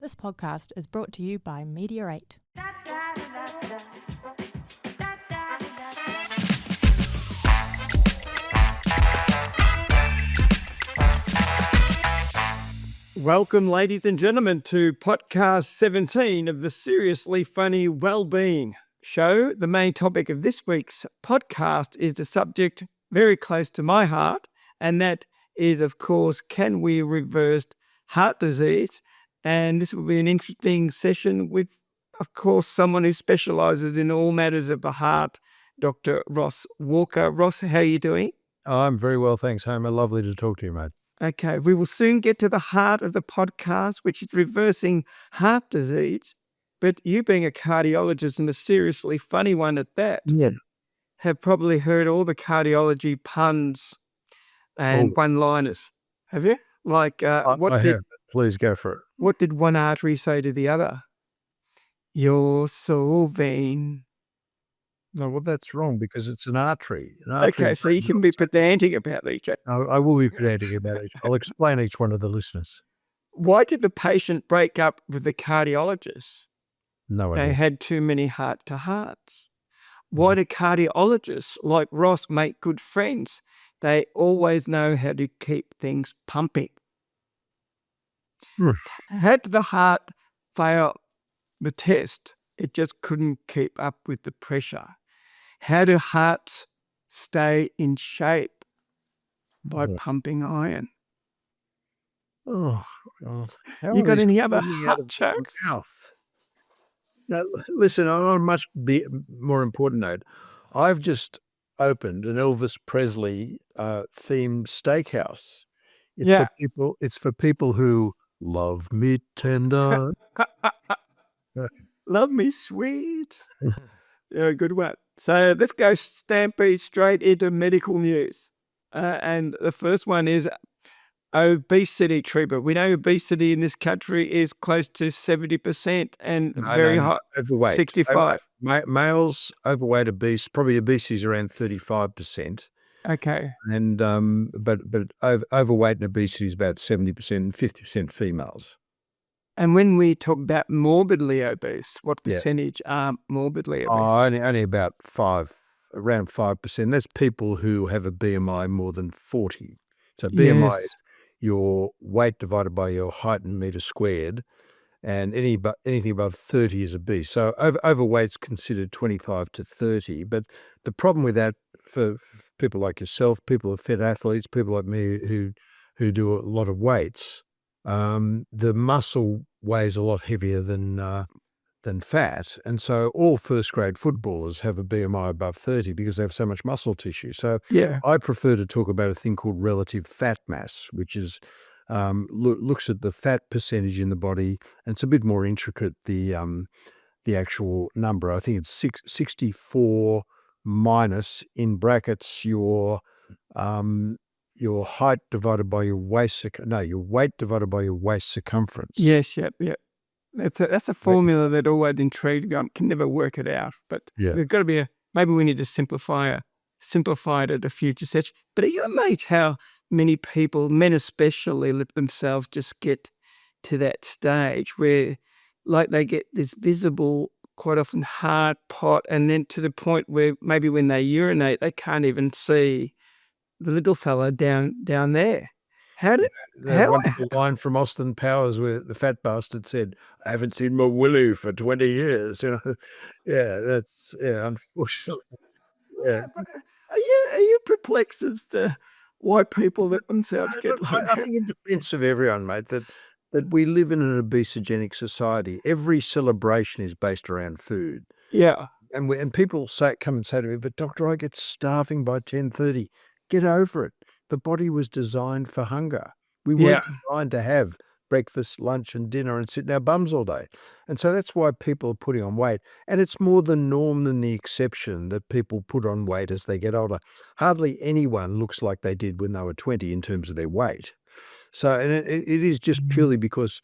This podcast is brought to you by Meteorate. Welcome, ladies and gentlemen, to podcast 17 of the Seriously Funny Wellbeing Show. The main topic of this week's podcast is a subject very close to my heart, and that is, of course, can we reverse heart disease? And this will be an interesting session with, of course, someone who specialises in all matters of the heart, Dr. Ross Walker. Ross, how are you doing? I'm very well, thanks, Homer. Lovely to talk to you, mate. Okay, we will soon get to the heart of the podcast, which is reversing heart disease. But you being a cardiologist and a seriously funny one at that, have probably heard all the cardiology puns and one-liners. Have you? Like, I have. Please go for it. What did one artery say to the other? You're so vain. No, well, that's wrong because it's an artery. Okay, so you can be pedantic about each other. I will be pedantic about each. I'll explain each one to the listeners. Why did the patient break up with the cardiologist? No idea. They had too many heart-to-hearts. Why do cardiologists like Ross make good friends? They always know how to keep things pumping. Had the heart fail the test, it just couldn't keep up with the pressure. How do hearts stay in shape? By pumping iron. Oh, God. You got any other heart jokes? No, listen, on a much more important note, I've just opened an Elvis Presley themed steakhouse. It's for people who love me tender. Love me sweet. Good one. So let's go stampede straight into medical news. And the first one is obesity treatment. We know obesity in this country is close to 70% and very high. Overweight. 65. Males, overweight, obese, probably obesity is around 35%. Okay. And but overweight and obesity is about 70% and 50% females. And when we talk about morbidly obese, what percentage are morbidly obese? Only about around 5%. That's people who have a BMI more than 40. So BMI is your weight divided by your height in meters squared, and anything above 30 is obese. So overweight's considered 25 to 30. But the problem with that for people like yourself, people who are fit athletes, people like me who do a lot of weights, the muscle weighs a lot heavier than fat. And so all first-grade footballers have a BMI above 30 because they have so much muscle tissue. So I prefer to talk about a thing called relative fat mass, which is looks at the fat percentage in the body, and it's a bit more intricate, the actual number. I think it's 64 minus, in brackets, your height divided by your waist, your weight divided by your waist circumference. Yes, yep. That's a formula that always intrigued me. I can never work it out, but there's got to be maybe we need to simplify it at a future session. But are you amazed how many people, men especially, let themselves just get to that stage where, like, they get this visible, quite often hard pot, and then to the point where maybe when they urinate, they can't even see the little fella down there. Wonderful line from Austin Powers where the fat bastard said, "I haven't seen my willy for 20 years." That's unfortunately. Yeah. But are you perplexed as to why people let themselves get like I think in defense of everyone, mate, that we live in an obesogenic society. Every celebration is based around food. Yeah. And people come and say to me, "But doctor, I get starving by 10:30. Get over it. The body was designed for hunger. We weren't designed to have breakfast, lunch, and dinner and sit in our bums all day." And so that's why people are putting on weight. And it's more the norm than the exception that people put on weight as they get older. Hardly anyone looks like they did when they were 20 in terms of their weight. So, and it is just purely because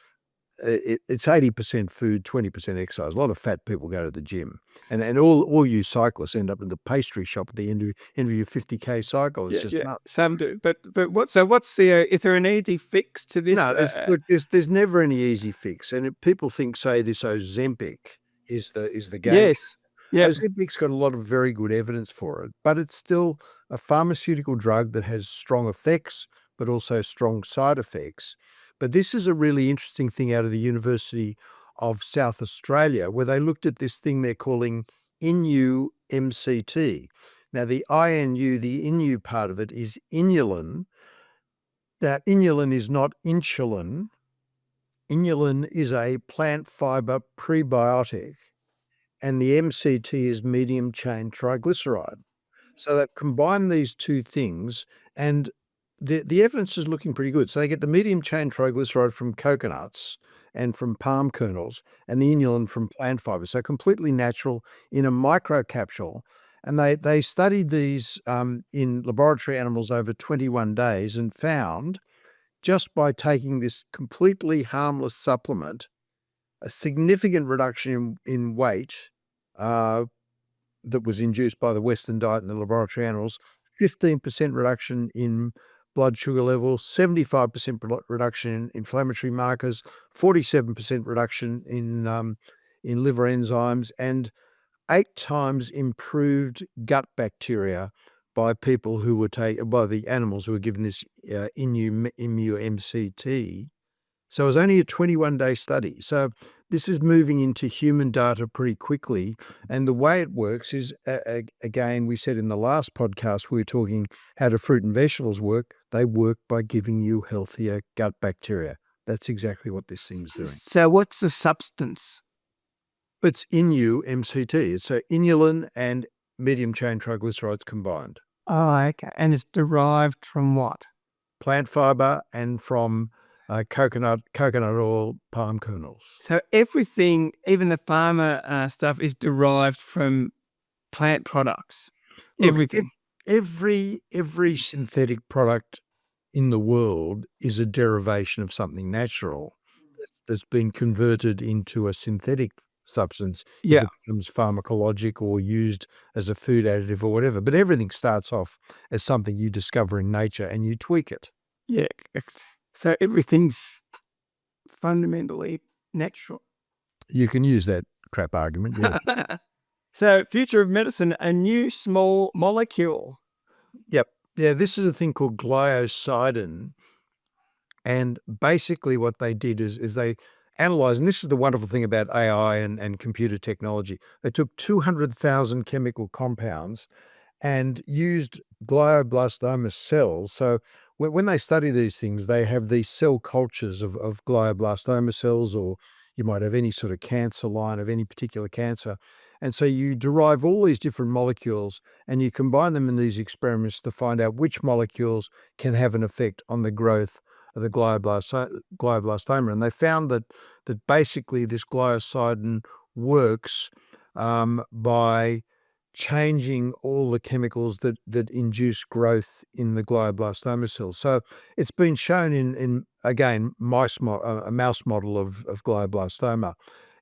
it's 80% food, 20% exercise. A lot of fat people go to the gym, and all you cyclists end up in the pastry shop at the end of your 50K cycle. It's just nuts. Some do, but what's the? Is there an easy fix to this? No, there's never any easy fix, and people think, say, this Ozempic is the game. Yes, yeah. Ozempic's got a lot of very good evidence for it, but it's still a pharmaceutical drug that has strong effects, but also strong side effects. But this is a really interesting thing out of the University of South Australia, where they looked at this thing they're calling INU-MCT. Now, the INU, the INU part of it is inulin. Now, inulin is not insulin. Inulin is a plant fiber prebiotic, and the MCT is medium-chain triglyceride. So they've combined these two things, and the evidence is looking pretty good. So they get the medium-chain triglyceride from coconuts and from palm kernels, and the inulin from plant fibers. So completely natural in a microcapsule. And they studied these in laboratory animals over 21 days and found, just by taking this completely harmless supplement, a significant reduction in weight that was induced by the Western diet in the laboratory animals, 15% reduction in blood sugar levels, 75% reduction in inflammatory markers, 47% reduction in liver enzymes, and 8 times improved gut bacteria by people who were by the animals who were given this INU-MCT. So it was only a 21-day study. So this is moving into human data pretty quickly. And the way it works is, again, we said in the last podcast, we were talking how do fruit and vegetables work. They work by giving you healthier gut bacteria. That's exactly what this thing's doing. So what's the substance? It's INU-MCT. It's inulin and medium-chain triglycerides combined. Oh, okay. And it's derived from what? Plant fiber and from coconut oil, palm kernels. So everything, even the pharma stuff, is derived from plant products. Look, everything. Every synthetic product in the world is a derivation of something natural that's been converted into a synthetic substance. Yeah. If it becomes pharmacologic or used as a food additive or whatever. But everything starts off as something you discover in nature and you tweak it. Yeah. So everything's fundamentally natural. You can use that crap argument, yeah. So future of medicine, a new small molecule. Yep. Yeah, this is a thing called glyosidin. And basically what they did is they analyzed, and this is the wonderful thing about AI and computer technology. They took 200,000 chemical compounds and used glioblastoma cells. So when they study these things, they have these cell cultures of glioblastoma cells, or you might have any sort of cancer line of any particular cancer. And so you derive all these different molecules and you combine them in these experiments to find out which molecules can have an effect on the growth of the glioblastoma. And they found that basically this glyosidin works by changing all the chemicals that induce growth in the glioblastoma cells. So it's been shown in again, a mouse model of glioblastoma.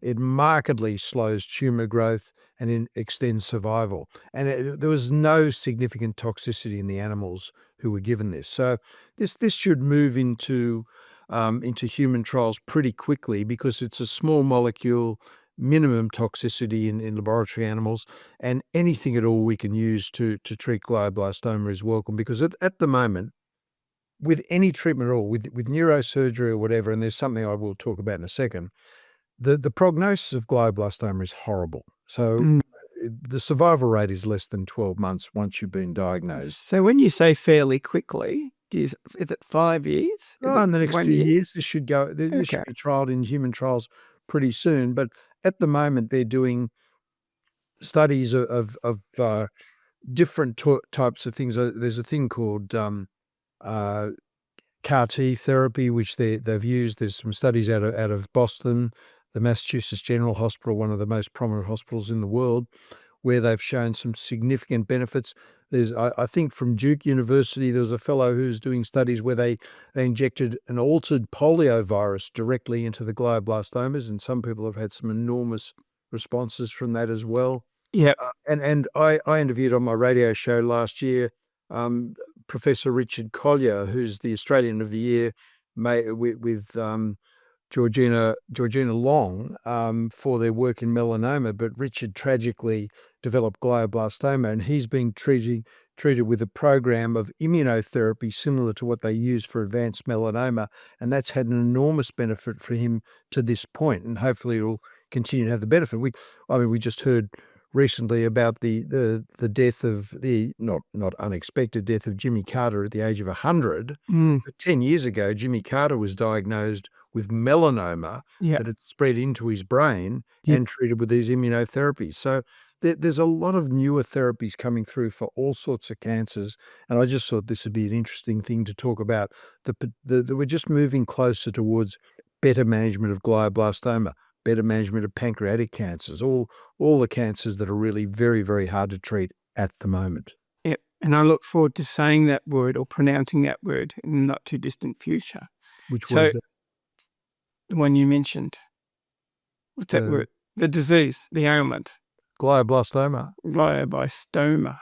It markedly slows tumor growth and extends survival. And there was no significant toxicity in the animals who were given this. So this should move into human trials pretty quickly because it's a small molecule, minimum toxicity in laboratory animals, and anything at all we can use to treat glioblastoma is welcome, because at the moment, with any treatment at all, with neurosurgery or whatever, and there's something I will talk about in a second, the prognosis of glioblastoma is horrible. So the survival rate is less than 12 months once you've been diagnosed. So when you say fairly quickly, is it 5 years? In the next few years, this should go. This should be trialed in human trials pretty soon. But at the moment, they're doing studies of different types of things. There's a thing called CAR T therapy, which they've used. There's some studies out of Boston, the Massachusetts General Hospital, one of the most prominent hospitals in the world, where they've shown some significant benefits. I think from Duke University, there was a fellow who's doing studies where they injected an altered polio virus directly into the glioblastomas, and some people have had some enormous responses from that as well. Yeah. And I interviewed on my radio show last year Professor Richard Collier, who's the Australian of the Year, with Georgina Long for their work in melanoma, but Richard tragically developed glioblastoma, and he's been treated with a program of immunotherapy similar to what they use for advanced melanoma, and that's had an enormous benefit for him to this point, and hopefully it'll continue to have the benefit. We just heard recently about the death of the not unexpected death of Jimmy Carter at the age of 100. But 10 years ago, Jimmy Carter was diagnosed with melanoma that had spread into his brain and treated with these immunotherapies. So there's a lot of newer therapies coming through for all sorts of cancers, and I just thought this would be an interesting thing to talk about. We're just moving closer towards better management of glioblastoma, better management of pancreatic cancers, all the cancers that are really very, very hard to treat at the moment. Yep. And I look forward to saying that word or pronouncing that word in the not too distant future. Which word is that? The one you mentioned. What's that word? The disease, the ailment. Glioblastoma. Glioblastoma.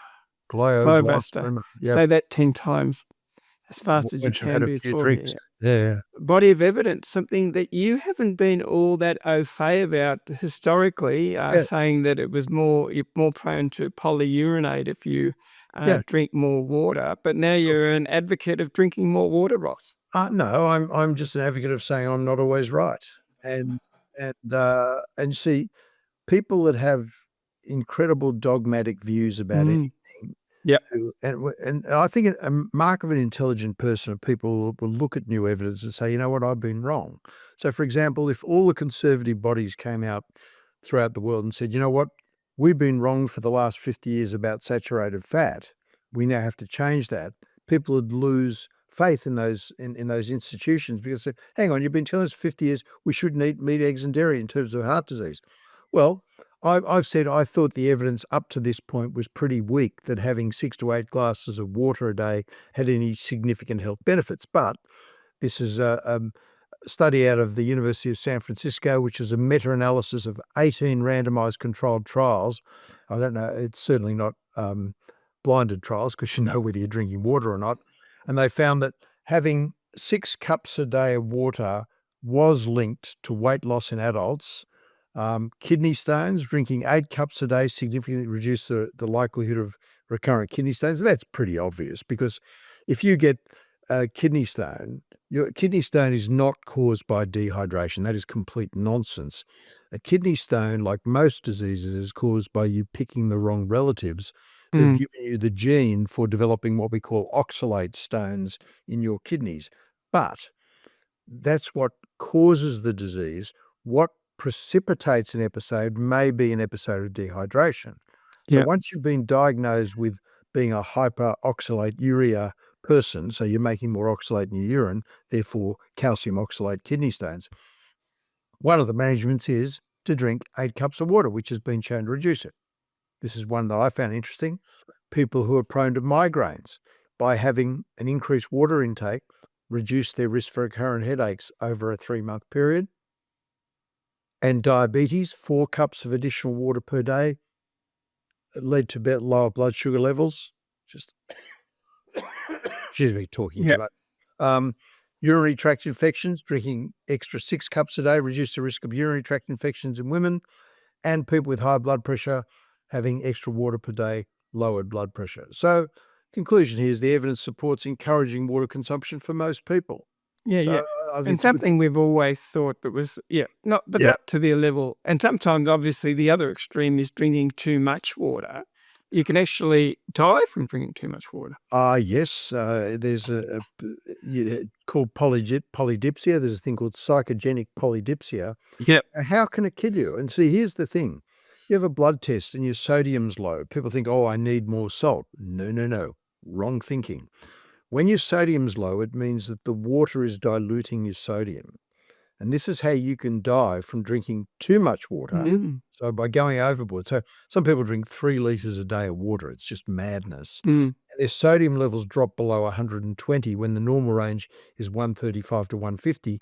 Glioblastoma. Yep. Say that 10 times as fast as you can had a few drinks. Yeah. Body of evidence, something that you haven't been all that au fait about historically, saying that it was you're more prone to polyurinate if you drink more water. But now you're an advocate of drinking more water, Ross. No, I'm just an advocate of saying I'm not always right. And see, people that have incredible dogmatic views about anything. Yeah, and I think a mark of an intelligent person, people will look at new evidence and say, you know what, I've been wrong. So, for example, if all the conservative bodies came out throughout the world and said, you know what, we've been wrong for the last 50 years about saturated fat, we now have to change that, people would lose faith in those institutions because, hang on, you've been telling us for 50 years we shouldn't eat meat, eggs, and dairy in terms of heart disease. Well, I've said I thought the evidence up to this point was pretty weak that having 6 to 8 glasses of water a day had any significant health benefits. But this is a study out of the University of San Francisco, which is a meta-analysis of 18 randomized controlled trials. I don't know, it's certainly not blinded trials because you know whether you're drinking water or not. And they found that having 6 cups a day of water was linked to weight loss in adults. Kidney stones, drinking 8 cups a day significantly reduced the likelihood of recurrent kidney stones. That's pretty obvious because if you get a kidney stone, your kidney stone is not caused by dehydration. That is complete nonsense. A kidney stone, like most diseases, is caused by you picking the wrong relatives. They've given you the gene for developing what we call oxalate stones in your kidneys. But that's what causes the disease. What precipitates an episode may be an episode of dehydration. So once you've been diagnosed with being a hyperoxalate urea person, so you're making more oxalate in your urine, therefore calcium oxalate kidney stones, one of the managements is to drink 8 cups of water, which has been shown to reduce it. This is one that I found interesting. People who are prone to migraines, by having an increased water intake, reduce their risk for recurrent headaches over a 3-month period. And diabetes, 4 cups of additional water per day led to lower blood sugar levels. Just, excuse me, talking too much. Urinary tract infections, drinking extra 6 cups a day reduced the risk of urinary tract infections in women. And people with high blood pressure, having extra water per day lowered blood pressure. So, conclusion here is the evidence supports encouraging water consumption for most people. And something we've always thought that was, not to the level. And sometimes, obviously, the other extreme is drinking too much water. You can actually die from drinking too much water. Yes. There's a called polydipsia. There's a thing called psychogenic polydipsia. How can it kill you? And see, here's the thing. You have a blood test and your sodium's low. People think, oh, I need more salt. No. Wrong thinking. When your sodium's low, it means that the water is diluting your sodium. And this is how you can die from drinking too much water. So by going overboard. So some people drink 3 liters a day of water. It's just madness. And their sodium levels drop below 120 when the normal range is 135 to 150.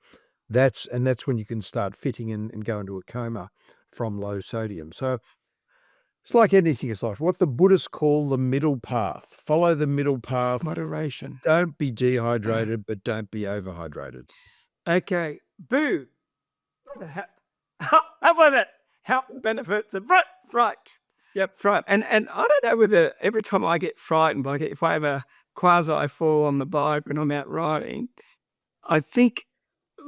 That's when you can start fitting and go into a coma from low sodium. So it's like anything in life. What the Buddhists call the middle path. Follow the middle path. Moderation. Don't be dehydrated, but don't be overhydrated. Okay. Boo. How about that? Health benefits of fright. Yep, fright. And I don't know whether every time I get frightened, like if I have a quasi fall on the bike when I'm out riding, I think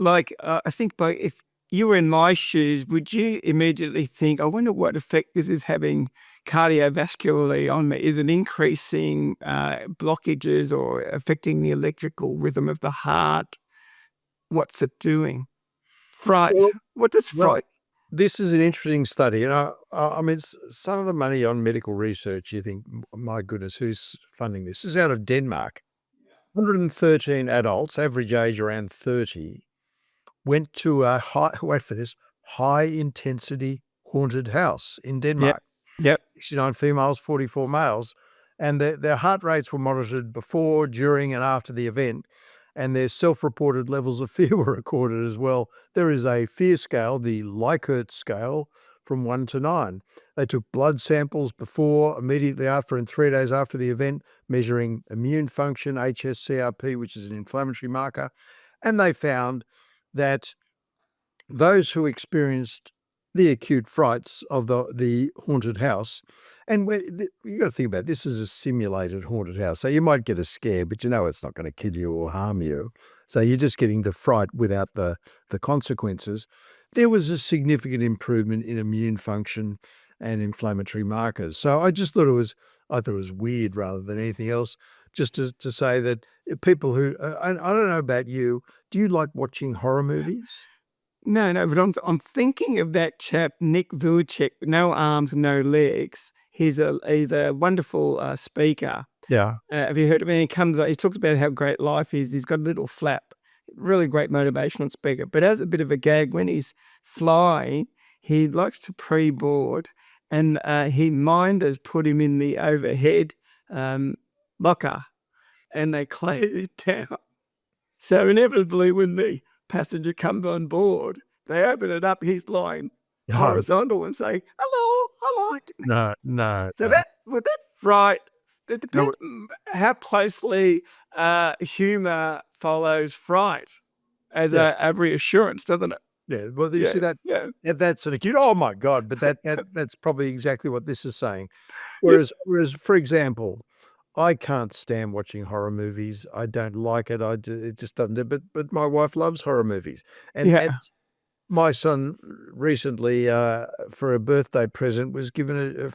if you were in my shoes, would you immediately think, I wonder what effect this is having cardiovascularly on me? Is it increasing blockages or affecting the electrical rhythm of the heart? What's it doing? Fright. Well, what does fright? This is an interesting study. I mean, some of the money on medical research, you think, my goodness, who's funding this? This is out of Denmark. 113 adults, average age around 30, went to a high-intensity haunted house in Denmark. Yep. 69 females, 44 males. And their heart rates were monitored before, during, and after the event. And their self-reported levels of fear were recorded as well. There is a fear scale, the Likert scale, from 1 to 9. They took blood samples before, immediately after, and 3 days after the event, measuring immune function, HSCRP, which is an inflammatory marker. And they found that those who experienced the acute frights of the haunted house, and you got to think about it, this is a simulated haunted house, so you might get a scare, but you know it's not going to kill you or harm you. So you're just getting the fright without the consequences. There was a significant improvement in immune function and inflammatory markers. So I just thought it was weird rather than anything else. Just to say that people who I don't know about you, do you like watching horror movies? No, but I'm thinking of that chap, Nick Vujicic, no arms, no legs. He's a wonderful speaker. Yeah. Have you heard of him? He talks about how great life is. He's got a little flap, really great motivational speaker. But as a bit of a gag, when he's flying, he likes to pre-board, and minders put him in the overhead locker, and they close it down. So inevitably, when the passenger comes on board, they open it up, he's lying horizontal and say, hello. No. So would that fright, it depends how closely humour follows fright as a reassurance, doesn't it? Yeah, well, you see that? Yeah. That's sort of cute. Oh my God! But that's probably exactly what this is saying. Whereas, for example, I can't stand watching horror movies. I don't like it. It just doesn't. But my wife loves horror movies, and my son recently, for a birthday present, was given a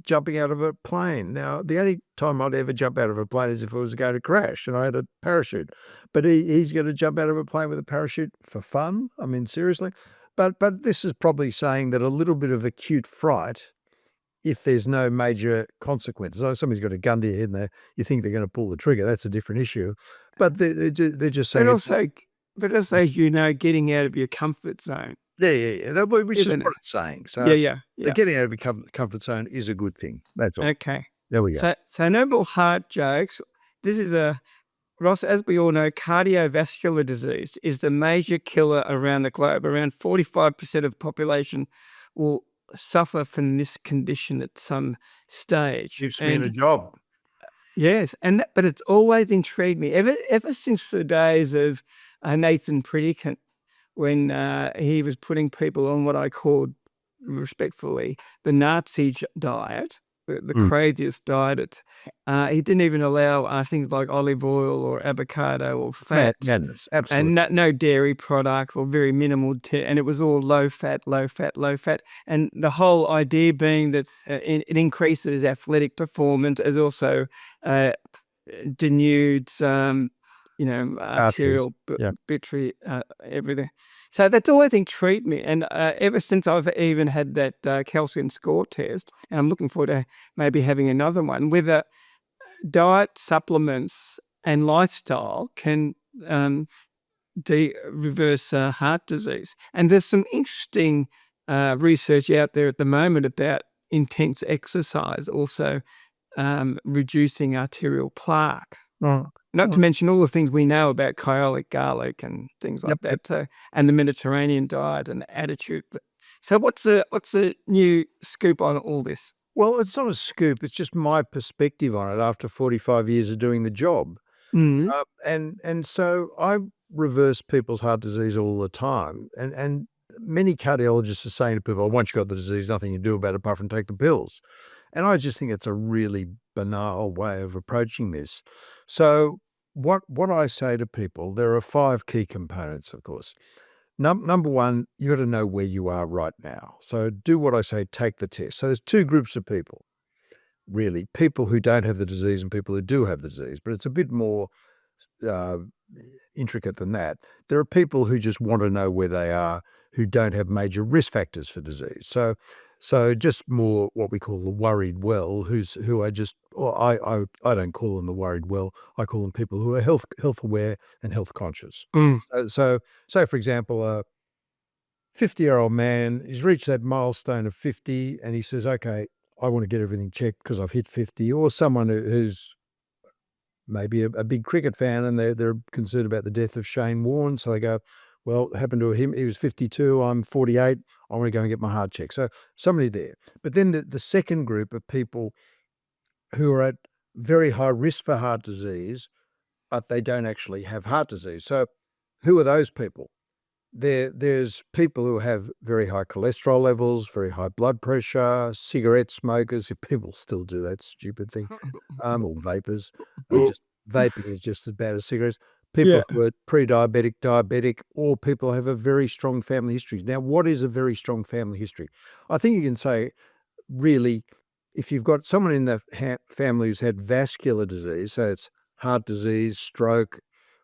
jumping out of a plane. Now, the only time I'd ever jump out of a plane is if it was going to crash and I had a parachute. But he's going to jump out of a plane with a parachute for fun. I mean, seriously. But this is probably saying that a little bit of acute fright, if there's no major consequences. So somebody's got a gun to your head and you think they're going to pull the trigger, that's a different issue. But they're just saying... But also, getting out of your comfort zone. Yeah. Which is what it's saying. So getting out of your comfort zone is a good thing. That's all. Okay. There we go. So no more heart jokes. This is Ross, as we all know, cardiovascular disease is the major killer around the globe. Around 45% of the population will suffer from this condition at some stage. Gives me a job. Yes, but it's always intrigued me ever since the days of Nathan Pritikin, when he was putting people on what I called, respectfully, the Nazi diet, the craziest diet. He didn't even allow things like olive oil or avocado or fat. Madness, absolutely. And no dairy products or very minimal, and it was all low fat. And the whole idea being that it increases athletic performance, as also denudes arterial battery, everything. So that's always intrigued me. And ever since I've even had that calcium score test, and I'm looking forward to maybe having another one, whether diet, supplements and lifestyle can reverse heart disease. And there's some interesting research out there at the moment about intense exercise also reducing arterial plaque. Not to mention all the things we know about kyolic garlic and things like that. So, and the Mediterranean diet and attitude. So what's the new scoop on all this? Well, it's not a scoop. It's just my perspective on it after 45 years of doing the job. And so I reverse people's heart disease all the time. And many cardiologists are saying to people, once you've got the disease, nothing you do about it apart from take the pills. And I just think it's a really banal way of approaching this. So what I say to people, there are 5 key components, of course. Number one, you got to know where you are right now. So do what I say, take the test. So there's 2 groups of people, really, people who don't have the disease and people who do have the disease, but it's a bit more intricate than that. There are people who just want to know where they are, who don't have major risk factors for disease. So just more what we call the worried well, who are just, or I don't call them the worried well. I call them people who are health aware and health conscious. So for example, a 50-year-old man, he's reached that milestone of 50 and he says, okay, I want to get everything checked because I've hit 50, or someone who's maybe a big cricket fan and they're concerned about the death of Shane Warne. So they go, well, it happened to him. He was 52. I'm 48. I want to go and get my heart checked. So somebody there. But then the second group of people who are at very high risk for heart disease, but they don't actually have heart disease. So who are those people? There's people who have very high cholesterol levels, very high blood pressure, cigarette smokers, if people still do that stupid thing, or vapors. Just vaping is just as bad as cigarettes. People who are pre-diabetic, diabetic, or people who have a very strong family history. Now, what is a very strong family history? I think you can say, really, if you've got someone in the family who's had vascular disease, so it's heart disease, stroke,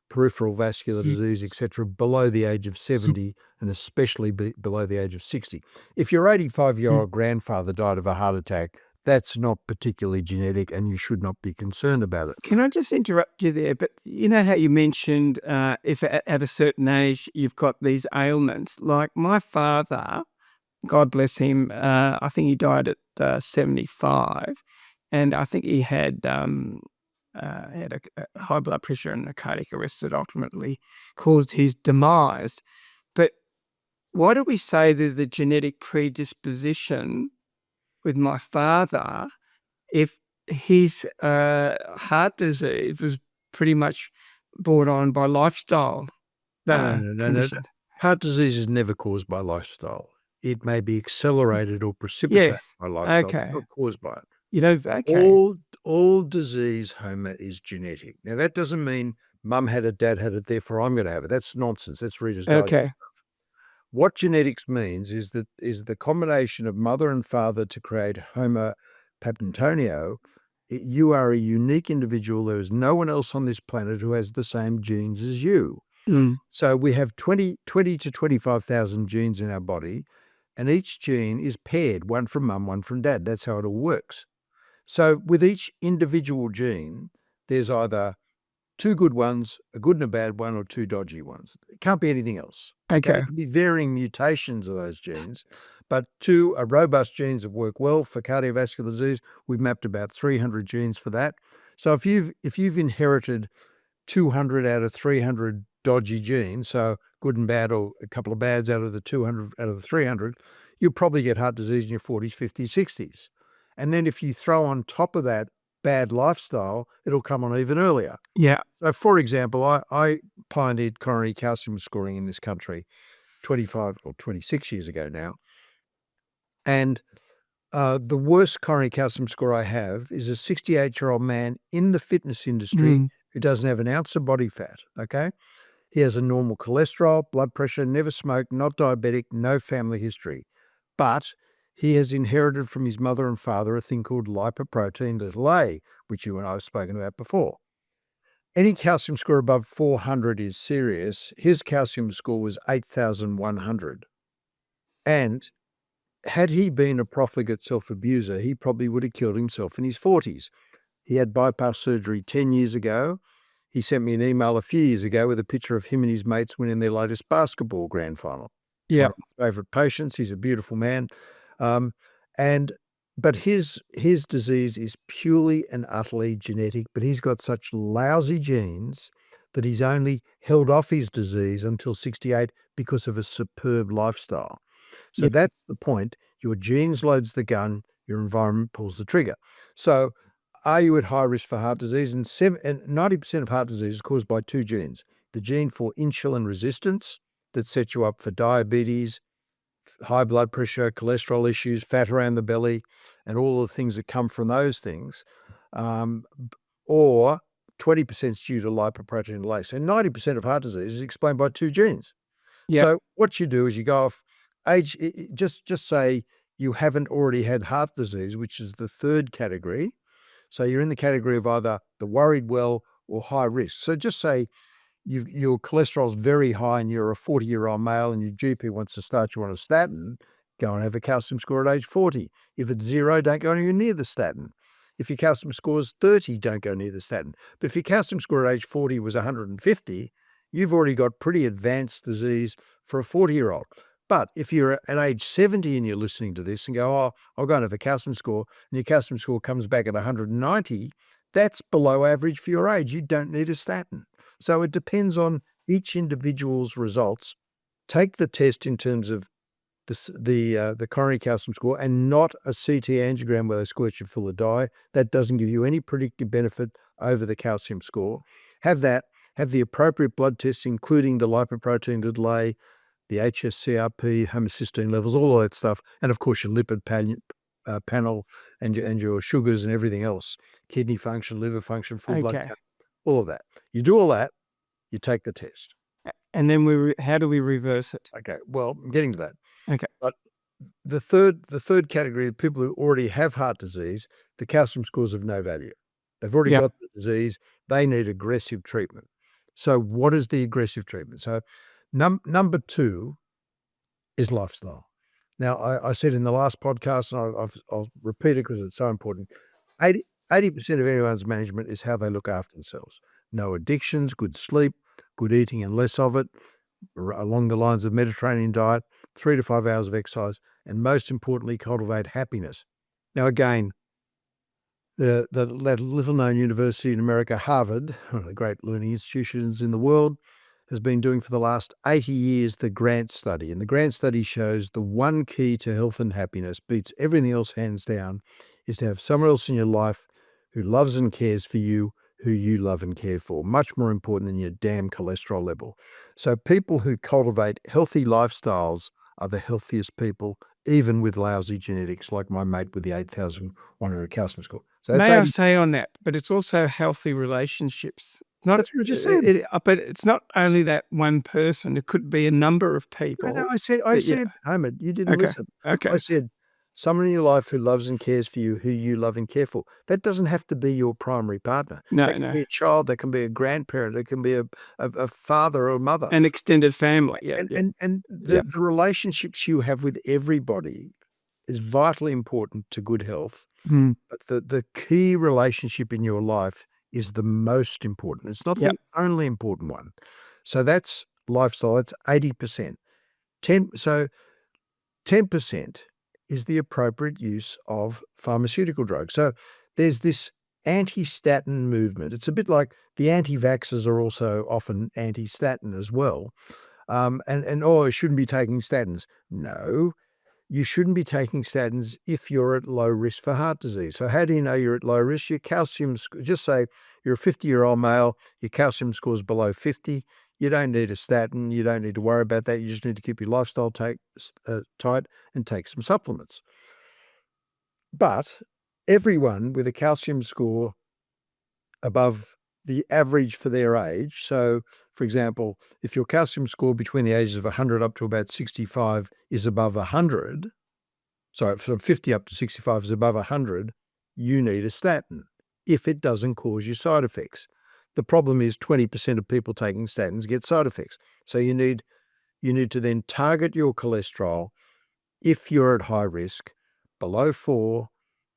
peripheral vascular disease, etc., below the age of 70 and especially below the age of 60. If your 85-year-old grandfather died of a heart attack, that's not particularly genetic and you should not be concerned about it. Can I just interrupt you there? But you know how you mentioned if at a certain age you've got these ailments, like my father, God bless him, I think he died at 75, and I think he had a high blood pressure and a cardiac arrest that ultimately caused his demise. But why do we say there's a genetic predisposition with my father if his heart disease was pretty much brought on by lifestyle? No. Heart disease is never caused by lifestyle. It may be accelerated or precipitated by lifestyle. Okay. It's not caused by it. You know, okay. All disease, Homer, is genetic. Now, that doesn't mean mum had it, dad had it, therefore I'm going to have it. That's nonsense. That's Reader's Digest stuff. What genetics means is the combination of mother and father to create Homo papentonio. You are a unique individual. There is no one else on this planet who has the same genes as you. So we have 20 to 25,000 genes in our body, and each gene is paired, one from mum, one from dad. That's how it all works. So with each individual gene, there's either 2 good ones, a good and a bad one, or 2 dodgy ones. It can't be anything else. Okay. It can be varying mutations of those genes, but 2 are robust genes that work well for cardiovascular disease. We've mapped about 300 genes for that. So if you've inherited 200 out of 300 dodgy genes, so good and bad, or a couple of bads out of the 200 out of the 300, you'll probably get heart disease in your 40s, 50s, 60s. And then if you throw on top of that bad lifestyle, it'll come on even earlier. Yeah. So, for example, I pioneered coronary calcium scoring in this country 25 or 26 years ago now. And the worst coronary calcium score I have is a 68-year-old man in the fitness industry who doesn't have an ounce of body fat, okay? He has a normal cholesterol, blood pressure, never smoked, not diabetic, no family history. But he has inherited from his mother and father a thing called lipoprotein little a, which you and I have spoken about before. Any calcium score above 400 is serious. His calcium score was 8,100. And had he been a profligate self-abuser, he probably would have killed himself in his 40s. He had bypass surgery 10 years ago. He sent me an email a few years ago with a picture of him and his mates winning their latest basketball grand final. Yeah. One of my favourite patients. He's a beautiful man. But his disease is purely and utterly genetic, but he's got such lousy genes that he's only held off his disease until 68 because of a superb lifestyle. So that's the point. Your genes loads the gun, your environment pulls the trigger. So are you at high risk for heart disease? And 90% of heart disease is caused by two genes. The gene for insulin resistance that sets you up for diabetes, high blood pressure, cholesterol issues, fat around the belly, and all the things that come from those things. Or 20% is due to lipoprotein delay. So 90% of heart disease is explained by two genes. Yep. So what you do is you go off age, just say you haven't already had heart disease, which is the third category. So you're in the category of either the worried well or high risk. So just say your cholesterol is very high and you're a 40-year-old male and your GP wants to start you on a statin, go and have a calcium score at age 40. If it's 0, don't go anywhere near the statin. If your calcium score is 30, don't go near the statin. But if your calcium score at age 40 was 150, you've already got pretty advanced disease for a 40-year-old. But if you're at age 70 and you're listening to this and go, oh, I'll go and have a calcium score, and your calcium score comes back at 190, that's below average for your age. You don't need a statin. So it depends on each individual's results. Take the test in terms of the coronary calcium score and not a CT angiogram where they squirt you full of dye. That doesn't give you any predictive benefit over the calcium score. Have that. Have the appropriate blood tests, including the lipoprotein delay, the HSCRP, homocysteine levels, all of that stuff, and of course your lipid panel and your sugars and everything else, kidney function, liver function, full blood count, all of that. You do all that, you take the test. And then how do we reverse it? Okay, well, I'm getting to that. Okay. But the third category of people who already have heart disease, the calcium scores of no value. They've already got the disease. They need aggressive treatment. So what is the aggressive treatment? So number 2 is lifestyle. Now, I said in the last podcast, and I'll repeat it because it's so important, 80% of anyone's management is how they look after themselves. No addictions, good sleep, good eating and less of it, along the lines of Mediterranean diet, 3 to 5 hours of exercise, and most importantly, cultivate happiness. Now, again, that little-known university in America, Harvard, one of the great learning institutions in the world, has been doing for the last 80 years the Grant study. And the Grant study shows the one key to health and happiness, beats everything else hands down, is to have someone else in your life who loves and cares for you, who you love and care for. Much more important than your damn cholesterol level. So people who cultivate healthy lifestyles are the healthiest people, even with lousy genetics, like my mate with the 8,100 calcium score. So May I say on that, but it's also healthy relationships. That's what you just said. But it's not only that one person. It could be a number of people. No, I said, Ahmed, you didn't listen. Okay. I said, someone in your life who loves and cares for you, who you love and care for. That doesn't have to be your primary partner. No, that can be a child, that can be a grandparent, that can be a father or a mother. An extended family, And the relationships you have with everybody is vitally important to good health. But the key relationship in your life is the most important. It's not the only important one. So that's lifestyle. It's 80%. 10% is the appropriate use of pharmaceutical drugs. So there's this anti-statin movement. It's a bit like the anti-vaxxers are also often anti-statin as well. You shouldn't be taking statins. No, you shouldn't be taking statins if you're at low risk for heart disease. So how do you know you're at low risk? Your calcium, just say you're a 50-year-old male, your calcium score is below 50. You don't need a statin. You don't need to worry about that. You just need to keep your lifestyle tight and take some supplements. But everyone with a calcium score above the average for their age, so for example, if your calcium score between the ages of 100 up to about 65 is above 100, sorry, from 50 up to 65 is above 100, you need a statin if it doesn't cause you side effects. The problem is 20% of people taking statins get side effects. So you need to then target your cholesterol if you're at high risk, below 4,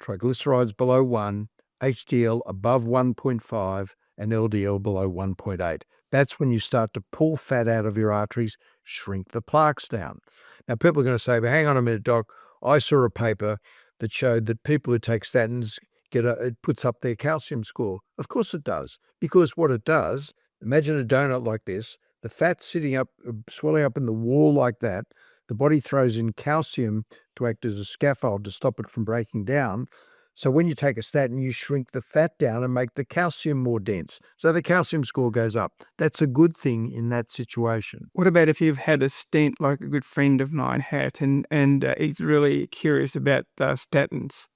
triglycerides below 1, HDL above 1.5, and LDL below 1.8. That's when you start to pull fat out of your arteries, shrink the plaques down. Now, people are going to say, but hang on a minute, Doc. I saw a paper that showed that people who take statins it puts up their calcium score. Of course it does, because what it does, imagine a donut like this, the fat sitting up, swelling up in the wall like that, the body throws in calcium to act as a scaffold to stop it from breaking down. So when you take a statin, you shrink the fat down and make the calcium more dense. So the calcium score goes up. That's a good thing in that situation. What about if you've had a stent like a good friend of mine had and he's really curious about statins?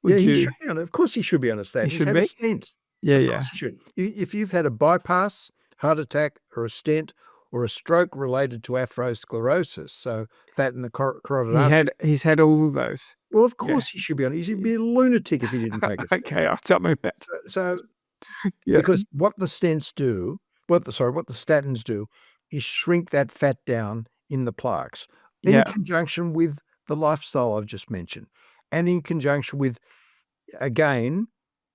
He should be on it. Of course he should be on a statin. He should had be? a stent. Yeah, Of course he should. If you've had a bypass, heart attack, or a stent, or a stroke related to atherosclerosis, so fat in the carotid artery. He's had all of those. Well, of course he should be on it. He'd be a lunatic if he didn't take a stent. Okay, I'll tell me that. So because what the statins do is shrink that fat down in the plaques in conjunction with the lifestyle I've just mentioned. And in conjunction with, again,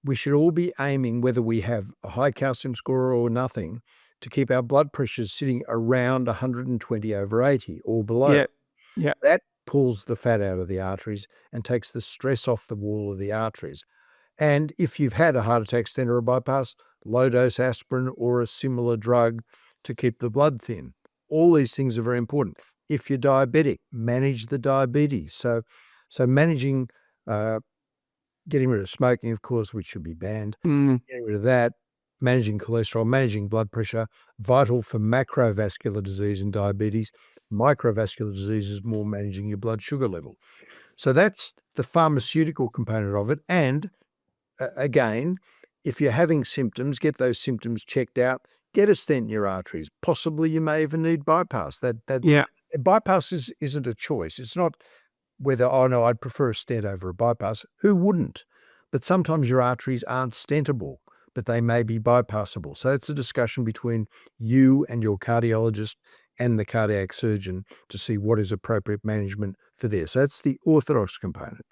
we should all be aiming, whether we have a high calcium score or nothing, to keep our blood pressures sitting around 120/80 or below. Yeah. That pulls the fat out of the arteries and takes the stress off the wall of the arteries. And if you've had a heart attack, stent, or a bypass, low-dose aspirin or a similar drug to keep the blood thin. All these things are very important. If you're diabetic, manage the diabetes. So managing, getting rid of smoking, of course, which should be banned, getting rid of that, managing cholesterol, managing blood pressure, vital for macrovascular disease and diabetes. Microvascular disease is more managing your blood sugar level. So that's the pharmaceutical component of it. And again, if you're having symptoms, get those symptoms checked out, get a stent in your arteries. Possibly you may even need bypass. Bypass isn't a choice. It's not whether, oh no, I'd prefer a stent over a bypass. Who wouldn't? But sometimes your arteries aren't stentable, but they may be bypassable. So it's a discussion between you and your cardiologist and the cardiac surgeon to see what is appropriate management for this. So that's the orthodox component.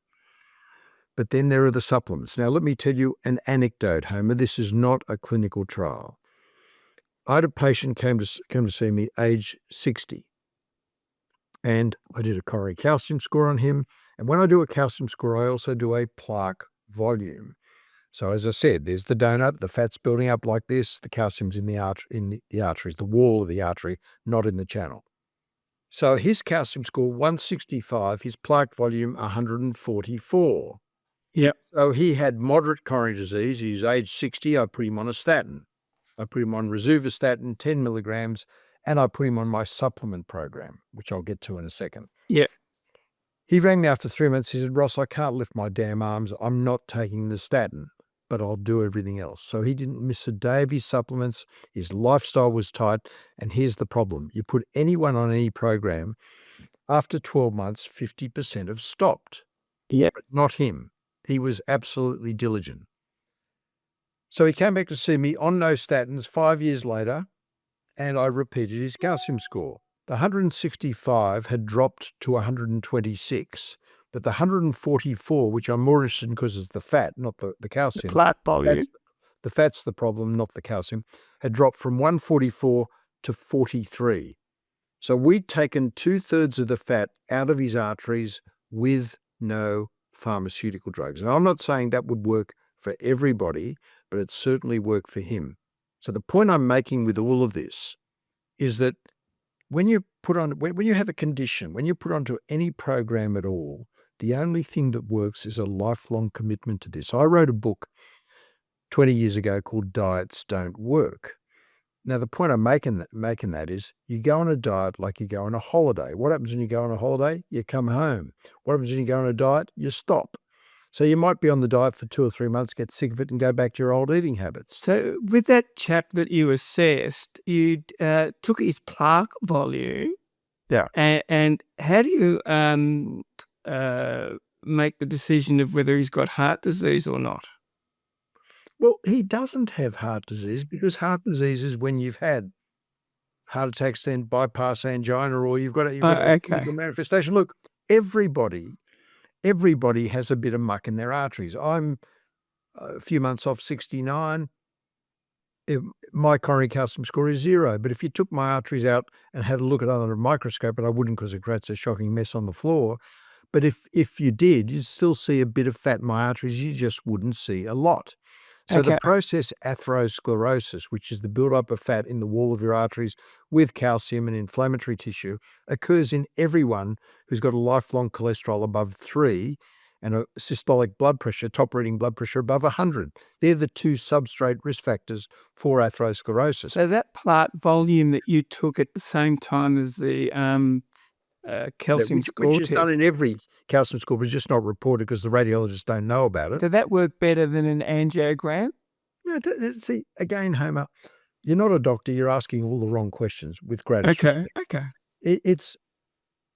But then there are the supplements. Now, let me tell you an anecdote, Homer. This is not a clinical trial. I had a patient come to see me age 60. And I did a coronary calcium score on him. And when I do a calcium score, I also do a plaque volume. So as I said, there's the donut, the fat's building up like this, the calcium's in the arteries, the wall of the artery, not in the channel. So his calcium score 165, his plaque volume 144. Yep. So he had moderate coronary disease. He was age 60. I put him on a statin. I put him on rosuvastatin, 10 milligrams, and I put him on my supplement program, which I'll get to in a second. Yeah. He rang me after 3 months. He said, Ross, I can't lift my damn arms. I'm not taking the statin, but I'll do everything else. So he didn't miss a day of his supplements. His lifestyle was tight. And here's the problem. You put anyone on any program, after 12 months, 50% have stopped. Yeah. But not him. He was absolutely diligent. So he came back to see me on no statins 5 years later, and I repeated his calcium score. The 165 had dropped to 126, but the 144, which I'm more interested in because it's the fat, not the calcium. The plaque volume. The fat's the problem, not the calcium, had dropped from 144 to 43. So we'd taken 2/3 of the fat out of his arteries with no pharmaceutical drugs. Now, I'm not saying that would work for everybody, but it certainly worked for him. So the point I'm making with all of this is that when you have a condition, when you put onto any program at all, the only thing that works is a lifelong commitment to this. I wrote a book 20 years ago called Diets Don't Work. Now, the point I'm making that is you go on a diet like you go on a holiday. What happens when you go on a holiday? You come home. What happens when you go on a diet? You stop. So you might be on the diet for 2 or 3 months, get sick of it, and go back to your old eating habits. So with that chap that you assessed, you took his plaque volume. Yeah. And how do you make the decision of whether he's got heart disease or not? Well, he doesn't have heart disease because heart disease is when you've had heart attack, stent, bypass, angina, or you've got a physical manifestation. Look, everybody has a bit of muck in their arteries. I'm a few months off 69. my coronary calcium score is 0. But if you took my arteries out and had a look at it under a microscope, and I wouldn't because it creates a shocking mess on the floor, but if you did, you'd still see a bit of fat in my arteries. You just wouldn't see a lot. So the process atherosclerosis, which is the buildup of fat in the wall of your arteries with calcium and inflammatory tissue, occurs in everyone who's got a lifelong cholesterol above 3 and a systolic blood pressure, top reading blood pressure above 100. They're the two substrate risk factors for atherosclerosis. So that plaque volume that you took at the same time as the calcium score which is test, done in every calcium score, but it's just not reported because the radiologists don't know about it. did that work better than an angiogram? No, see, again, Homer, you're not a doctor. You're asking all the wrong questions with greatest respect. Okay. It's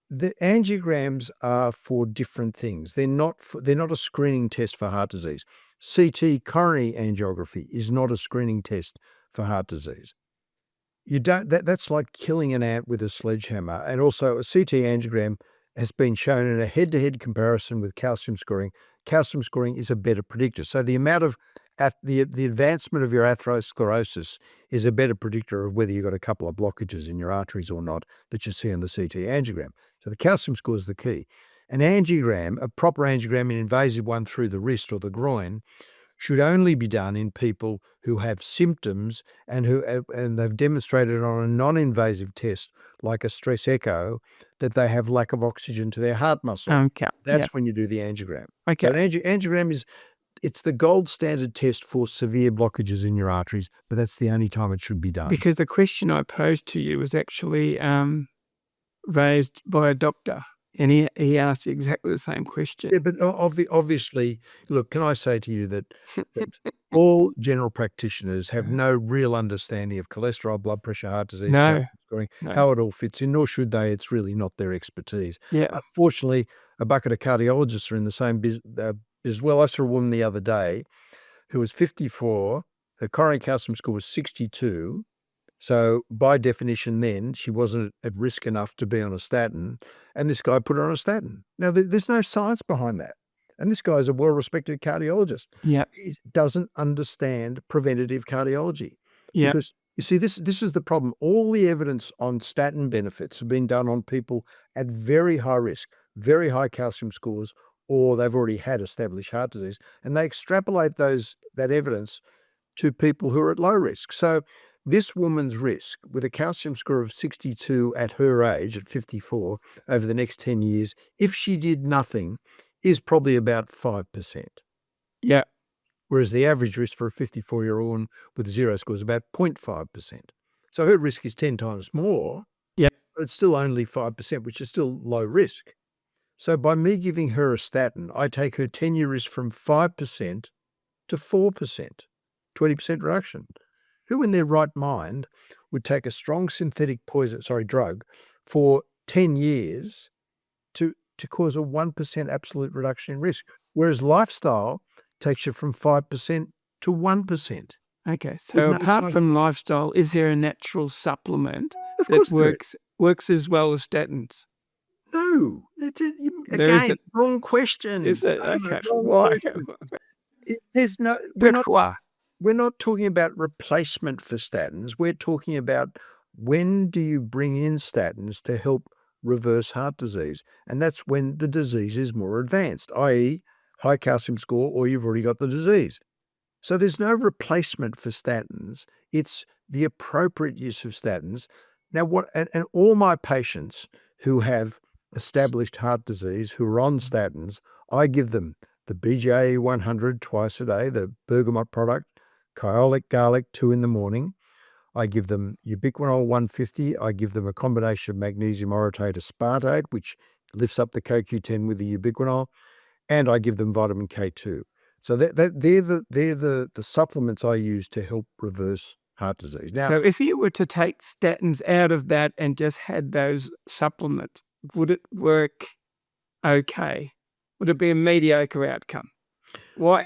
the angiograms are for different things. They're not a screening test for heart disease. CT, coronary angiography, is not a screening test for heart disease. You don't. That's like killing an ant with a sledgehammer. And also, a CT angiogram has been shown in a head-to-head comparison with calcium scoring. Calcium scoring is a better predictor. So the amount of the advancement of your atherosclerosis is a better predictor of whether you've got a couple of blockages in your arteries or not that you see on the CT angiogram. So the calcium score is the key. An angiogram, a proper angiogram, an invasive one through the wrist or the groin, should only be done in people who have symptoms and they've demonstrated on a non-invasive test like a stress echo that they have lack of oxygen to their heart muscle. Okay. That's when you do the angiogram. Okay. So an angiogram it's the gold standard test for severe blockages in your arteries, but that's the only time it should be done. Because the question I posed to you was actually raised by a doctor. And he asked exactly the same question. Yeah, but obviously, look, can I say to you that all general practitioners have no real understanding of cholesterol, blood pressure, heart disease, calcium scoring, how it all fits in, nor should they. It's really not their expertise. Yeah. Unfortunately, a bucket of cardiologists are in the same as well. I saw a woman the other day who was 54, her coronary calcium score was 62. So by definition then, she wasn't at risk enough to be on a statin, and this guy put her on a statin. Now, there's no science behind that. And this guy is a well-respected cardiologist. Yeah. He doesn't understand preventative cardiology. Yeah. Because, you see, this is the problem. All the evidence on statin benefits have been done on people at very high risk, very high calcium scores, or they've already had established heart disease, and they extrapolate that evidence to people who are at low risk. So this woman's risk with a calcium score of 62 at her age, at 54, over the next 10 years, if she did nothing, is probably about 5%. Yeah. Whereas the average risk for a 54-year-old with 0 score is about 0.5%. So her risk is 10 times more, yeah, but it's still only 5%, which is still low risk. So by me giving her a statin, I take her 10-year risk from 5% to 4%, 20% reduction. Who in their right mind would take a strong synthetic drug for 10 years to cause a 1% absolute reduction in risk, whereas lifestyle takes you from 5% to 1%. Okay, so apart from lifestyle, is there a natural supplement that works as well as statins? No. Again, wrong question. Is it? Okay. Why? There's no... We're not talking about replacement for statins. We're talking about when do you bring in statins to help reverse heart disease? And that's when the disease is more advanced, i.e. high calcium score, or you've already got the disease. So there's no replacement for statins. It's the appropriate use of statins. Now, and all my patients who have established heart disease, who are on statins, I give them the BJA 100 twice a day, the bergamot product, Kyolic garlic 2 in the morning. I give them ubiquinol 150. I give them a combination of magnesium orotate aspartate, which lifts up the CoQ10 with the ubiquinol, and I give them vitamin K2. So they're the supplements I use to help reverse heart disease. Now, so if you were to take statins out of that and just had those supplements, would it work okay? Would it be a mediocre outcome? Why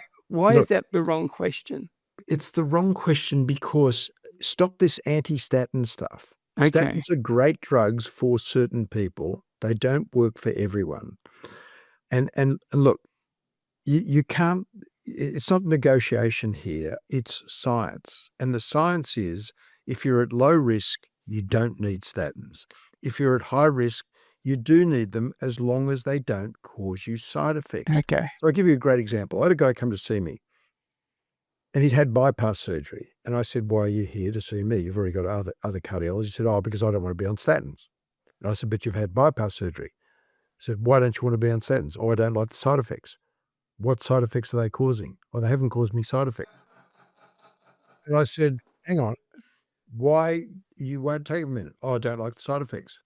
is that the wrong question? It's the wrong question because stop this anti-statin stuff. Okay. Statins are great drugs for certain people. They don't work for everyone. And look, you can't, it's not negotiation here, it's science. And the science is, if you're at low risk, you don't need statins. If you're at high risk, you do need them as long as they don't cause you side effects. Okay. So I'll give you a great example. I had a guy come to see me, and he'd had bypass surgery. And I said, why are you here to see me? You've already got other cardiologists. He said, oh, because I don't want to be on statins. And I said, but you've had bypass surgery. I said, why don't you want to be on statins? Oh, I don't like the side effects. What side effects are they causing? Oh, they haven't caused me side effects. And I said, hang on, why you won't take a minute? Oh, I don't like the side effects.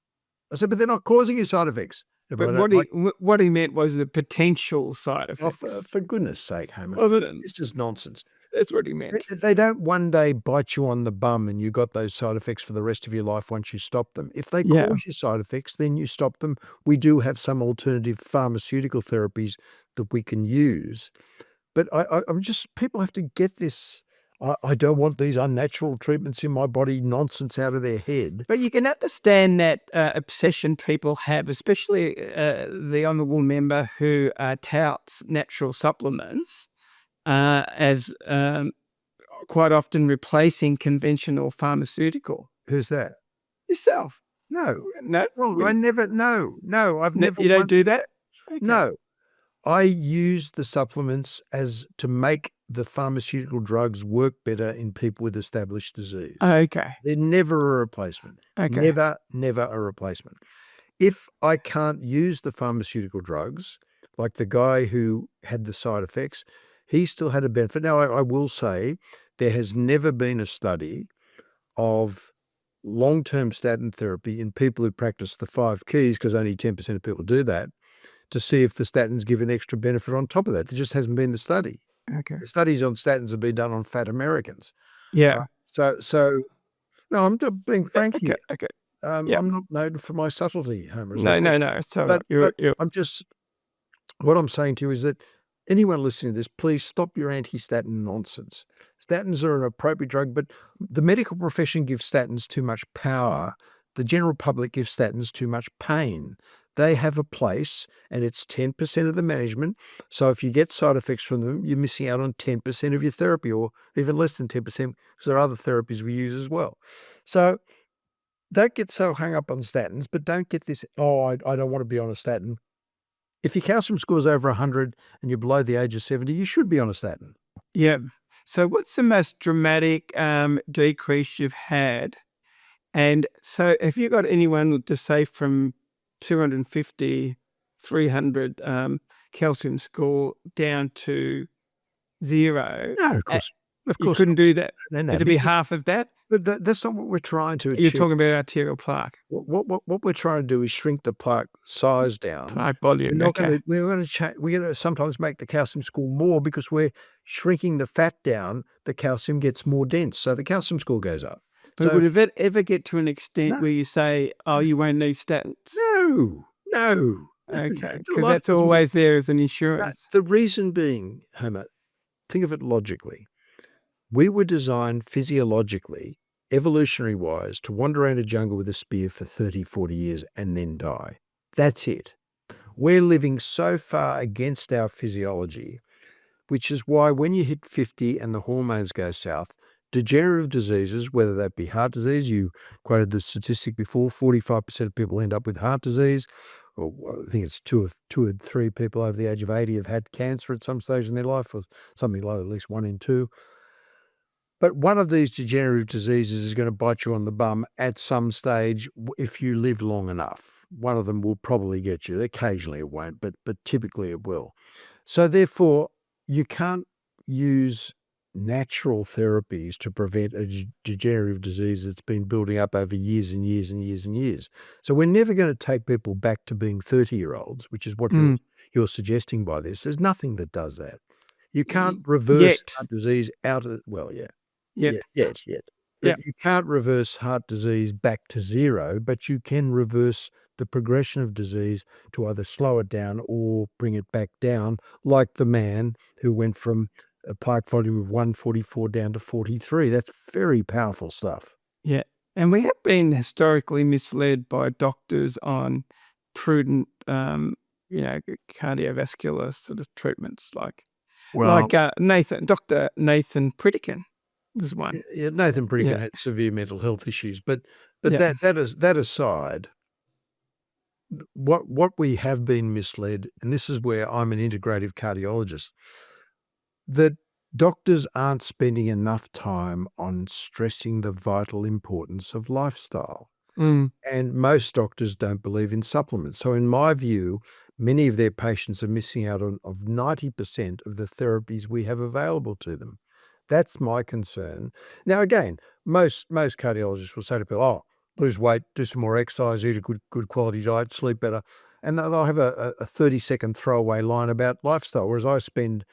I said, but they're not causing you side effects. Yeah, but what he meant was the potential side effects. Oh, for goodness sake, Homer. It's just nonsense. That's what he meant. They don't one day bite you on the bum and you got those side effects for the rest of your life once you stop them. If they cause you side effects, then you stop them. We do have some alternative pharmaceutical therapies that we can use. But I'm just, people have to get this, I don't want these unnatural treatments in my body nonsense out of their head. But you can understand that obsession people have, especially the honourable member who touts natural supplements as quite often replacing conventional pharmaceutical. Who's that? Yourself. No. Well, I never, I've never. You don't do that? Okay. No. I use the supplements as to make the pharmaceutical drugs work better in people with established disease. Okay. They're never a replacement. Okay. Never a replacement. If I can't use the pharmaceutical drugs, like the guy who had the side effects, he still had a benefit. Now, I will say there has never been a study of long-term statin therapy in people who practice the 5 keys, because only 10% of people do that, to see if the statins give an extra benefit on top of that. There just hasn't been the study. Okay. The studies on statins have been done on fat Americans. Yeah. So no, I'm just being frank here. Okay. I'm not known for my subtlety, Homer. No. So but I'm just, what I'm saying to you is that anyone listening to this, please stop your anti-statin nonsense. Statins are an appropriate drug, but the medical profession gives statins too much power. The general public gives statins too much pain. They have a place, and it's 10% of the management. So if you get side effects from them, you're missing out on 10% of your therapy, or even less than 10%, because there are other therapies we use as well. So don't get so hung up on statins, but don't get this, I don't want to be on a statin. If your calcium score is over 100 and you're below the age of 70, you should be on a statin. Yeah. So what's the most dramatic decrease you've had? And so have you got anyone to say from 250, 300 calcium score down to 0? No, of course. You couldn't do that? No, it'd be half of that? But that's not what we're trying to achieve. You're talking about arterial plaque. What we're trying to do is shrink the plaque size down. Plaque volume. We're going to sometimes make the calcium score more, because we're shrinking the fat down. The calcium gets more dense, so the calcium score goes up. But would it ever get to an extent where you say, you won't need statins? No. Okay, because that's always there as an insurance. The reason being, Homer, think of it logically. We were designed physiologically, evolutionary-wise, to wander around a jungle with a spear for 30, 40 years and then die. That's it. We're living so far against our physiology, which is why when you hit 50 and the hormones go south, degenerative diseases, whether that be heart disease, you quoted the statistic before, 45% of people end up with heart disease, or I think it's two or three people over the age of 80 have had cancer at some stage in their life, or something like at least 1 in 2. But one of these degenerative diseases is going to bite you on the bum at some stage if you live long enough. One of them will probably get you. Occasionally it won't, but typically it will. So therefore, you can't use natural therapies to prevent a degenerative disease that's been building up over years and years and years and years. So we're never going to take people back to being 30-year-olds, which is what you're suggesting by this. There's nothing that does that. You can't reverse heart disease out of, Yet. But you can't reverse heart disease back to 0, but you can reverse the progression of disease to either slow it down or bring it back down, like the man who went from a plaque volume of 144 down to 43. That's very powerful stuff. Yeah. And we have been historically misled by doctors on prudent, cardiovascular sort of treatments, like Well, Dr. Nathan Pritikin was one. yeah, Nathan Pritikin had severe mental health issues, but that aside, what we have been misled, and this is where I'm an integrative cardiologist, that doctors aren't spending enough time on stressing the vital importance of lifestyle. And most doctors don't believe in supplements. So in my view, many of their patients are missing out on 90% of the therapies we have available to them. That's my concern. Now, again, most cardiologists will say to people, "Oh, lose weight, do some more exercise, eat a good quality diet, sleep better." And they'll have a 30-second throwaway line about lifestyle, whereas I spend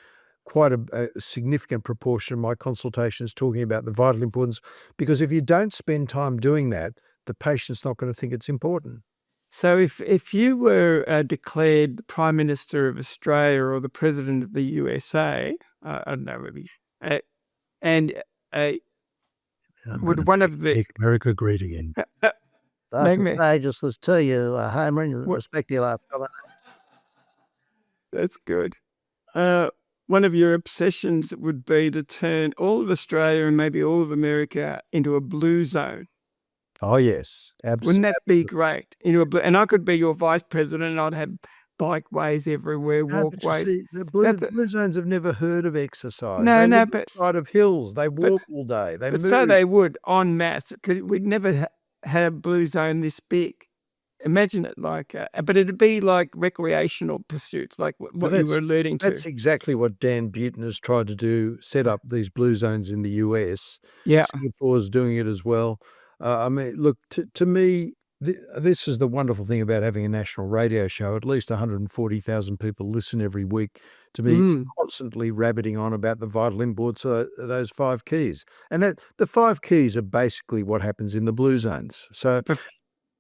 quite a significant proportion of my consultations talking about the vital importance, because if you don't spend time doing that, the patient's not going to think it's important. So if you were declared the Prime Minister of Australia or the President of the USA, I don't know, maybe, and would one of the Make America great again. I can say just let's tell you, Henry, respect your life. That's good. One of your obsessions would be to turn all of Australia and maybe all of America into a blue zone. Oh, yes. Wouldn't that be great? And I could be your vice president and I'd have bikeways everywhere, walkways. See, the blue zones have never heard of exercise. No, they no, live but side of hills. They walk all day. They move. So they would en masse, because we'd never had a blue zone this big. Imagine it like, but it'd be like recreational pursuits, like what you were alluding to. That's exactly what Dan Buetten has tried to do, set up these blue zones in the US. Yeah. Singapore's doing it as well. I mean, look, to me, this is the wonderful thing about having a national radio show. At least 140,000 people listen every week to me constantly rabbiting on about the vital importance of those 5 keys. And that the 5 keys are basically what happens in the blue zones. So,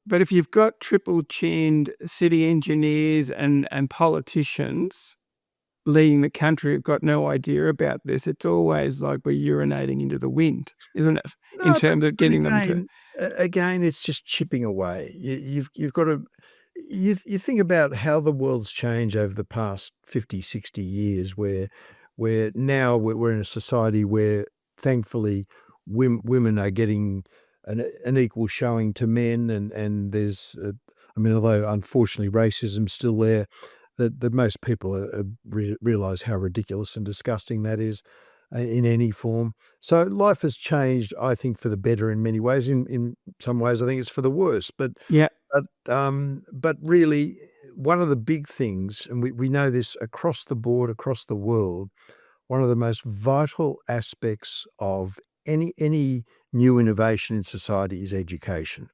but if you've got triple-chinned city engineers and politicians leading the country who've got no idea about this, it's always like we're urinating into the wind, isn't it? In terms of getting them to... Again, it's just chipping away. You've got to... You think about how the world's changed over the past 50, 60 years, where now we're in a society where, thankfully, women are getting an equal showing to men, and there's, I mean, although unfortunately racism's still there, that most people realize how ridiculous and disgusting that is in any form. So life has changed, I think, for the better in many ways. In some ways, I think it's for the worse. But really, one of the big things, and we know this across the board, across the world, one of the most vital aspects of any new innovation in society is education.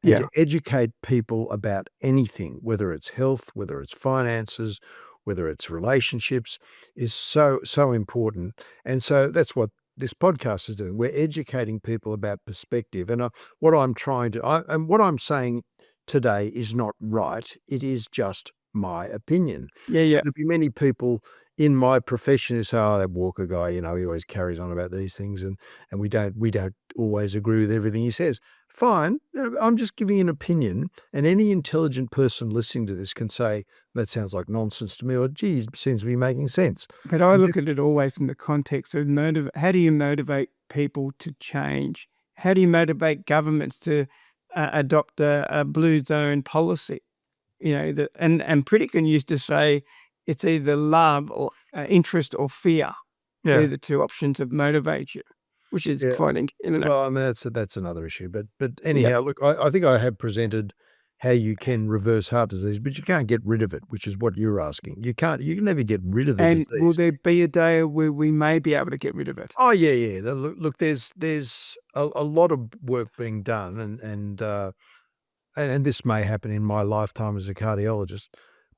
And to educate people about anything, whether it's health, whether it's finances, whether it's relationships, is so important. And so that's what this podcast is doing. We're educating people about perspective. And what I'm saying today is not right. It is just my opinion. There'll be many people in my profession who say, "Oh, that Walker guy, he always carries on about these things, and we don't always agree with everything he says." Fine, I'm just giving an opinion, and any intelligent person listening to this can say, "That sounds like nonsense to me," or, "Geez, seems to be making sense." But I look at it always from the context of how do you motivate people to change? How do you motivate governments to adopt a blue zone policy? And Pritikin used to say it's either love or interest or fear. They're the 2 options that motivate you, which is quite interesting. Well, I mean, that's another issue. But anyhow, look, I think I have presented how you can reverse heart disease, but you can't get rid of it, which is what you're asking. You can never get rid of the disease. And will there be a day where we may be able to get rid of it? Oh, yeah. Look, there's a lot of work being done, and this may happen in my lifetime as a cardiologist,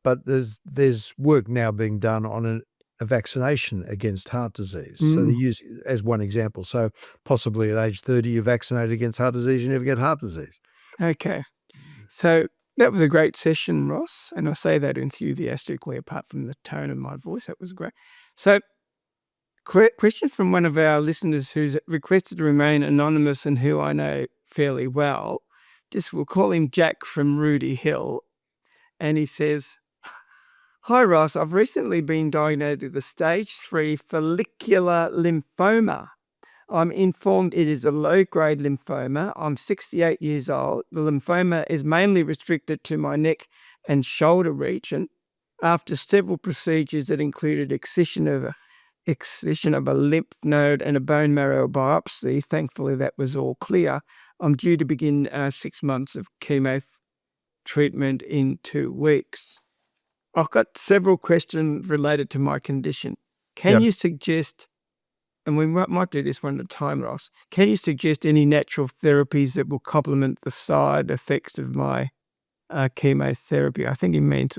but there's work now being done on a vaccination against heart disease. So they use, as one example, so possibly at age 30 you're vaccinated against heart disease, you never get heart disease. Okay. So that was a great session, Ross, and I say that enthusiastically apart from the tone of my voice. That was great. So question from one of our listeners who's requested to remain anonymous and who I know fairly well. We'll call him Jack from Rudy Hill. And he says, Hi, Ross. I've recently been diagnosed with a stage 3 follicular lymphoma. I'm informed it is a low-grade lymphoma. I'm 68 years old. The lymphoma is mainly restricted to my neck and shoulder region. After several procedures that included excision of a lymph node and a bone marrow biopsy, thankfully that was all clear. I'm due to begin 6 months of chemo treatment in 2 weeks. I've got several questions related to my condition. Can you suggest, and we might do this one at a time, Ross, can you suggest any natural therapies that will complement the side effects of my chemotherapy? I think it means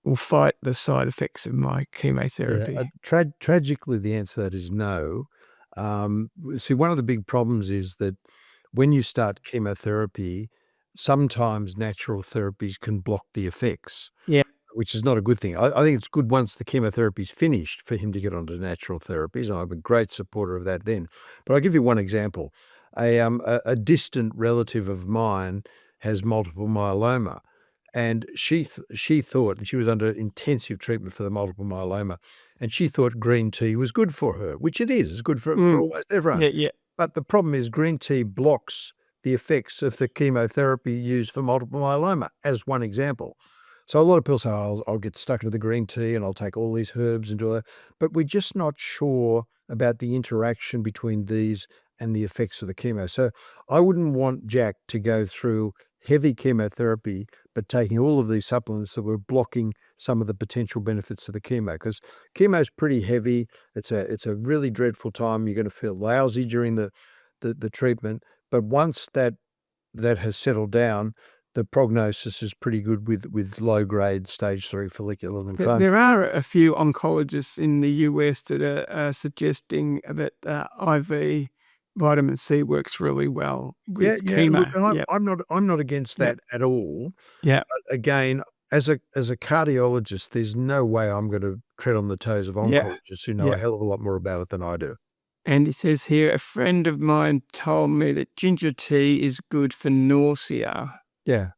will fight the side effects of my chemotherapy. Tragically, the answer to that is no. See, one of the big problems is that when you start chemotherapy, sometimes natural therapies can block the effects. Yeah. Which is not a good thing. I think it's good once the chemotherapy is finished for him to get onto natural therapies, and I'm a great supporter of that then. But I'll give you one example. A distant relative of mine has multiple myeloma, and she thought, and she was under intensive treatment for the multiple myeloma, and she thought green tea was good for her, which it is. It's good for almost everyone. Yeah. But the problem is green tea blocks the effects of the chemotherapy used for multiple myeloma, as one example. So a lot of people say, I'll get stuck to the green tea and I'll take all these herbs and do that. But we're just not sure about the interaction between these and the effects of the chemo. So I wouldn't want Jack to go through heavy chemotherapy, but taking all of these supplements that were blocking some of the potential benefits of the chemo, because chemo is pretty heavy. It's a really dreadful time. You're going to feel lousy during the treatment. But once that has settled down, the prognosis is pretty good with low-grade stage 3 follicular lymphoma. There are a few oncologists in the US that are suggesting that IV vitamin C works really well with chemo. Look, I'm not against that at all. Yeah. But again, as a cardiologist, there's no way I'm going to tread on the toes of oncologists who know a hell of a lot more about it than I do. And he says here, a friend of mine told me that ginger tea is good for nausea. Yeah.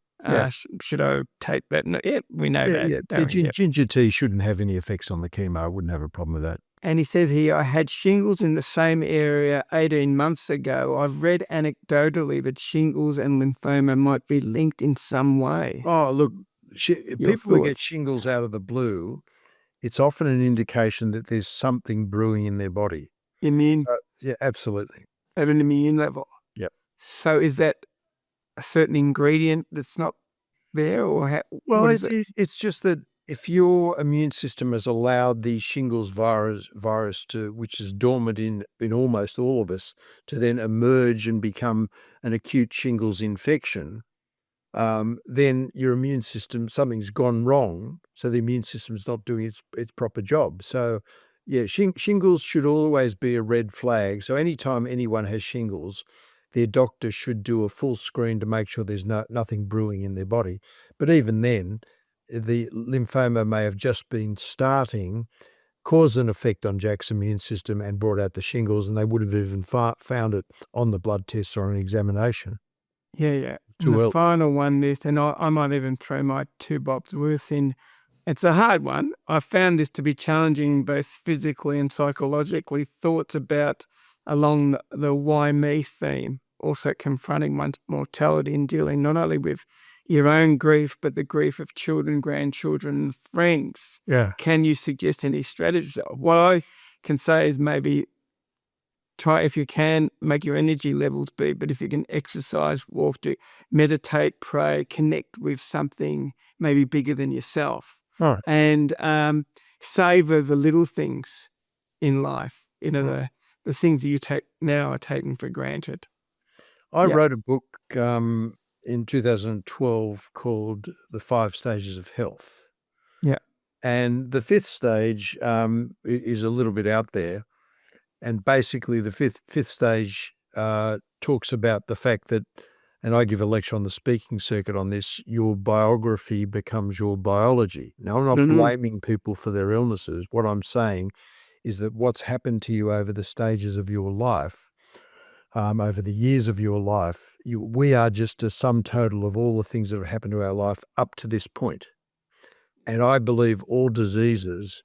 Should I take that? Yeah, we know that. Ginger tea shouldn't have any effects on the chemo. I wouldn't have a problem with that. And he says here, I had shingles in the same area 18 months ago. I've read anecdotally that shingles and lymphoma might be linked in some way. Oh, look, people who get shingles out of the blue, it's often an indication that there's something brewing in their body. Immune? Yeah, absolutely. At an immune level? Yep. So is that a certain ingredient that's not there, or how? Well, it's just that if your immune system has allowed the shingles virus to, which is dormant in almost all of us, to then emerge and become an acute shingles infection, then your immune system, something's gone wrong. So the immune system's not doing its proper job. So yeah, shingles should always be a red flag. So anytime anyone has shingles, their doctor should do a full screen to make sure there's nothing brewing in their body. But even then, the lymphoma may have just been starting, caused an effect on Jack's immune system and brought out the shingles, and they would have even found it on the blood tests or an examination. Yeah. The final one, and I might even throw my 2 bobs worth in. It's a hard one. I found this to be challenging both physically and psychologically. Thoughts about along the why me theme, also confronting one's mortality and dealing not only with your own grief, but the grief of children, grandchildren, and friends. Yeah. Can you suggest any strategies? What I can say is maybe try, if you can, make your energy levels be, but if you can exercise, walk, meditate, pray, connect with something maybe bigger than yourself. Right. And savor the little things in life, the things that you take now are taken for granted. I wrote a book in 2012 called The 5 Stages of Health. Yeah. And the 5th stage is a little bit out there. And basically the fifth stage talks about the fact that, and I give a lecture on the speaking circuit on this, your biography becomes your biology. Now, I'm not blaming people for their illnesses. What I'm saying is that what's happened to you over the stages of your life, over the years of your life, we are just a sum total of all the things that have happened to our life up to this point. And I believe all diseases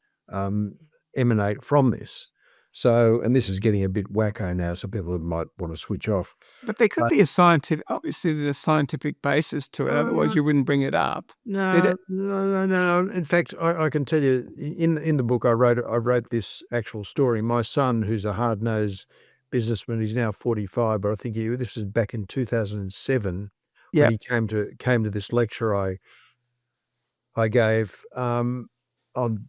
emanate from this. So, and this is getting a bit wacko now, so people might want to switch off. But there could be obviously there's a scientific basis to it, otherwise you wouldn't bring it up. No. In fact, I can tell you, in the book I wrote this actual story. My son, who's a hard-nosed businessman, he's now 45, but I think this was back in 2007 when he came to this lecture I gave on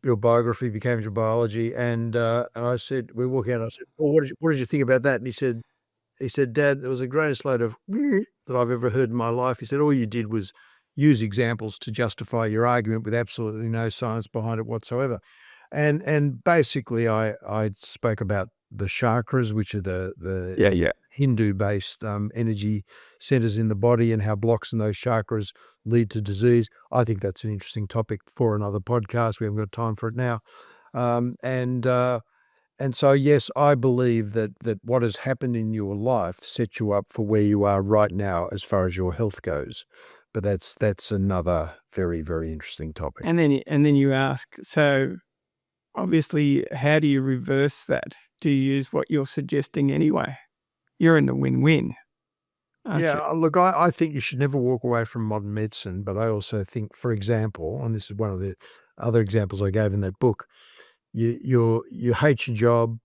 your biography, became your biology, and I said, we walk out, and I said, well, what did you think about that? And he said, Dad, it was the greatest load of that I've ever heard in my life. He said, all you did was use examples to justify your argument with absolutely no science behind it whatsoever. And basically I spoke about the chakras, which are the Hindu-based energy centers in the body, and how blocks in those chakras lead to disease. I think that's an interesting topic for another podcast. We haven't got time for it now. And so, yes, I believe that what has happened in your life sets you up for where you are right now as far as your health goes. But that's another very, very interesting topic. And then you ask, so obviously, how do you reverse that? Do you use what you're suggesting anyway? You're in the win-win. Yeah, look, I think you should never walk away from modern medicine, but I also think, for example, and this is one of the other examples I gave in that book, you hate your job,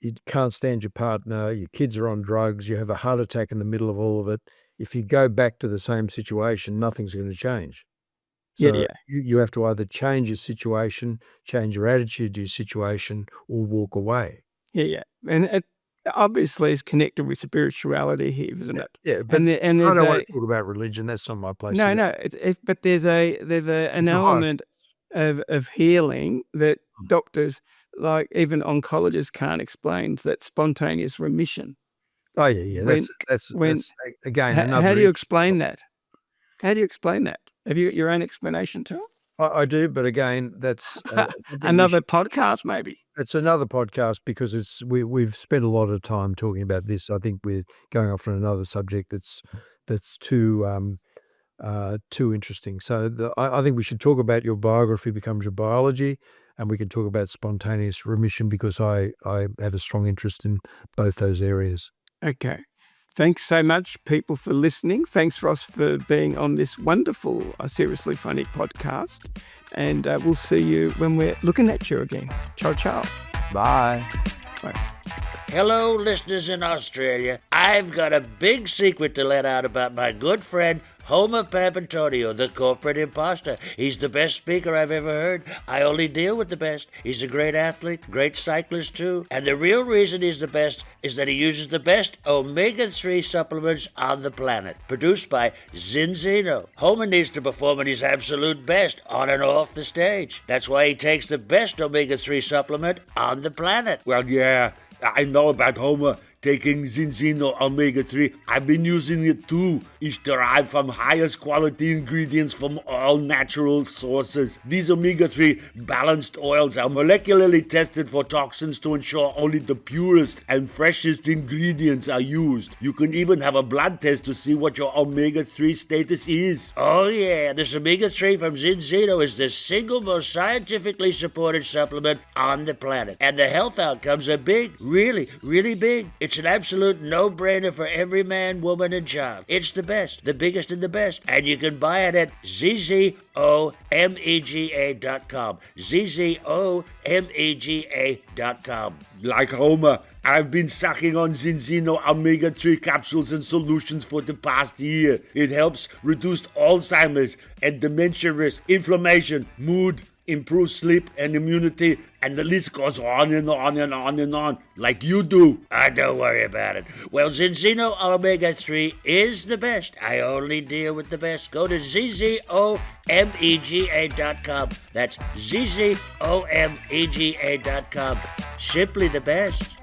you can't stand your partner, your kids are on drugs, you have a heart attack in the middle of all of it. If you go back to the same situation, nothing's going to change. So you have to either change your situation, change your attitude to your situation, or walk away. Yeah. And it obviously is connected with spirituality here, isn't it? Yeah, but I don't want to talk about religion. That's not my place. No. But there's an element of healing that doctors, like even oncologists, can't explain, that spontaneous remission. Oh, yeah. That's again, another. How do you explain that? How do you explain that? Have you got your own explanation to it? I do, but again, that's another podcast, maybe. It's another podcast because we've spent a lot of time talking about this. I think we're going off on another subject that's too interesting. So I think we should talk about your biography becomes your biology, and we can talk about spontaneous remission because I have a strong interest in both those areas. Okay. Thanks so much, people, for listening. Thanks, Ross, for being on this wonderful Seriously Funny podcast. And we'll see you when we're looking at you again. Ciao, ciao. Bye. Bye. Hello, listeners in Australia. I've got a big secret to let out about my good friend, Homer Papantonio, the corporate imposter. He's the best speaker I've ever heard. I only deal with the best. He's a great athlete, great cyclist too. And the real reason he's the best is that he uses the best omega-3 supplements on the planet, produced by Zinzino. Homer needs to perform at his absolute best on and off the stage. That's why he takes the best omega-3 supplement on the planet. Well, yeah, I know about Homer taking Zinzino Omega-3. I've been using it too. It's derived from highest quality ingredients from all natural sources. These Omega-3 balanced oils are molecularly tested for toxins to ensure only the purest and freshest ingredients are used. You can even have a blood test to see what your Omega-3 status is. Oh yeah, this Omega-3 from Zinzino is the single most scientifically supported supplement on the planet. And the health outcomes are big, really, really big. It's an absolute no-brainer for every man, woman, and child. It's the best, the biggest, and the best. And you can buy it at ZZOMEGA.com. ZZOMEGA.com. Like Homer, I've been sucking on Zinzino Omega-3 capsules and solutions for the past year. It helps reduce Alzheimer's and dementia risk, inflammation, mood, improve sleep and immunity, and the list goes on and on and on and on, like you do. Don't worry about it. Well, Zinzino Omega-3 is the best. I only deal with the best. Go to ZZOMEGA.com. That's ZZOMEGA.com. Simply the best.